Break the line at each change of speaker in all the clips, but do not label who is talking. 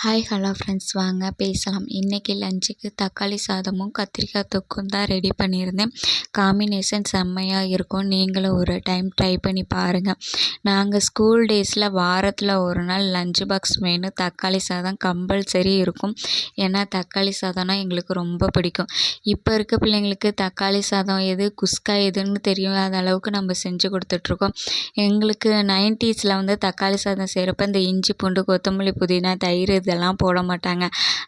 Hi hello friends, வாங்க பேசலாம். இன்றைக்கி லஞ்சுக்கு தக்காளி சாதமும் கத்திரிக்காய் தொக்கும் தான் ரெடி பண்ணியிருந்தேன். காம்பினேஷன் செம்மையாக இருக்கும். நீங்களும் ஒரு டைம் ட்ரை பண்ணி பாருங்கள். நாங்கள் ஸ்கூல் டேஸில் வாரத்தில் ஒரு நாள் லஞ்ச் பாக்ஸ் மெனு தக்காளி சாதம் கம்பல்சரி இருக்கும். ஏன்னா தக்காளி சாதம்னா எங்களுக்கு ரொம்ப பிடிக்கும். இப்போ இருக்க பிள்ளைங்களுக்கு தக்காளி சாதம் எது, குஸ்கா எதுன்னு தெரியாத அளவுக்கு நம்ம செஞ்சு கொடுத்துட்ருக்கோம். எங்களுக்கு 90ஸில் தக்காளி சாதம் செய்கிறப்ப இந்த இஞ்சி பூண்டு கொத்தமல்லி புதினா தயிர் இதெல்லாம் போட மாட்டாங்க.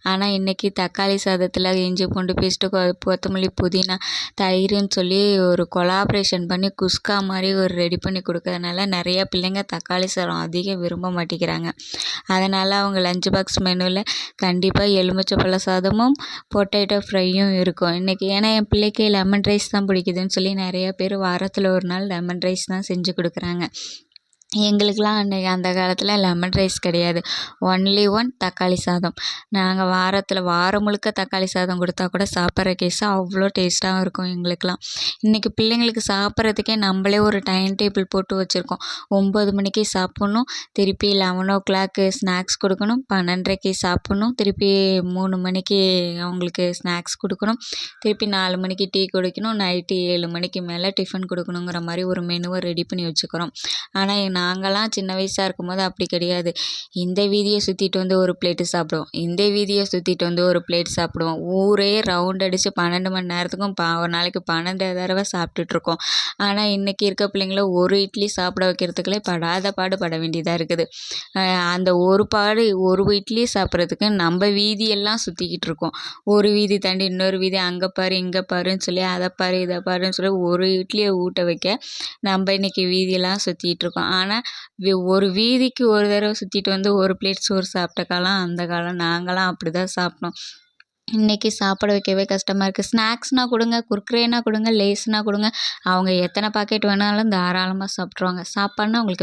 ஆனால் இன்றைக்கி தக்காளி சாதத்தில் இஞ்சி பூண்டு பேஸ்ட்டு கொத்தமல்லி புதினா தயிர்னு சொல்லி ஒரு கொலாப்ரேஷன் பண்ணி குஸ்கா மாதிரி ஒரு ரெடி பண்ணி கொடுக்கறதுனால நிறைய பிள்ளைங்க தக்காளி சாதம் அதிகம் விரும்ப மாட்டேங்கிறாங்க. அதனால் அவங்க லஞ்ச் பாக்ஸ் மெனுவில் கண்டிப்பாக எலுமிச்சைப்பழ சாதமும் பொட்டேட்டோ ஃப்ரையும் இருக்கும் இன்றைக்கி. ஏன்னா என் பிள்ளைக்கு லெமன் ரைஸ் தான் பிடிக்குதுன்னு சொல்லி நிறைய பேர் வாரத்தில் ஒரு நாள் லெமன் ரைஸ் தான் செஞ்சு கொடுக்குறாங்க. எங்களுக்கெலாம் அன்றைக்கி அந்த காலத்தில் லெமன் ரைஸ் கிடையாது. ஒன்லி ஒன் தக்காளி சாதம். நாங்கள் வாரம் முழுக்க தக்காளி சாதம் கொடுத்தா கூட சாப்பிட்ற கேஸு அவ்வளோ டேஸ்ட்டாகவும் இருக்கும் எங்களுக்கெலாம். இன்றைக்கி பிள்ளைங்களுக்கு சாப்பிட்றதுக்கே நம்மளே ஒரு டைம் டேபிள் போட்டு வச்சுருக்கோம். 9 மணிக்கு சாப்பிட்ணும், திருப்பி 11:00 ஸ்நாக்ஸ் கொடுக்கணும், 12:30 சாப்பிட்ணும், திருப்பி 3 மணிக்கு அவங்களுக்கு ஸ்நாக்ஸ் கொடுக்கணும், திருப்பி 4 மணிக்கு டீ குடிக்கணும், நைட்டு 7 மணிக்கு மேலே டிஃபன் கொடுக்கணுங்கிற மாதிரி ஒரு மெனுவை ரெடி பண்ணி வச்சுக்கிறோம். ஆனால் நாங்கள்லாம் சின்ன வயசாக இருக்கும்போது அப்படி கிடையாது. இந்த வீதியை சுற்றிட்டு வந்து ஒரு பிளேட்டு சாப்பிடுவோம், இந்த வீதியை சுற்றிட்டு வந்து ஒரு பிளேட் சாப்பிடுவோம். ஊரே ரவுண்ட் அடித்து 12 மணி நேரத்துக்கும் ஒரு நாளைக்கு 12 தடவை சாப்பிட்டுட்ருக்கோம். ஆனால் இன்றைக்கி இருக்க பிள்ளைங்கள ஒரு இட்லி சாப்பிட வைக்கிறதுக்குள்ளே படாத பாடு பட வேண்டியதாக இருக்குது. அந்த ஒரு இட்லி சாப்பிட்றதுக்கு நம்ம வீதியெல்லாம் சுற்றிக்கிட்டு இருக்கோம். ஒரு வீதி தாண்டி இன்னொரு வீதி, அங்கே பாரு இங்கே பாருன்னு சொல்லி அதை பாரு இதை பாருன்னு சொல்லி ஒரு இட்லியை ஊட்ட வைக்க நம்ம இன்றைக்கி வீதியெல்லாம் சுற்றிட்டு இருக்கோம். ஆனால் ஒரு வீதிக்கு ஒரு தடவை சுற்றிட்டு வந்து ஒரு பிளேட் சோறு சாப்பிட்ட காலம் அந்த காலம். நாங்களாம் அப்படி தான் சாப்பிட்டோம். இன்றைக்கி சாப்பிட வைக்கவே கஷ்டமாக இருக்குது. ஸ்நாக்ஸ்னால் கொடுங்க, குர்குரேனா கொடுங்க, லேஸ்னால் கொடுங்க, அவங்க எத்தனை பாக்கெட் வேணாலும் தாராளமாக சாப்பிட்ருவாங்க. சாப்பாடுனா அவங்களுக்கு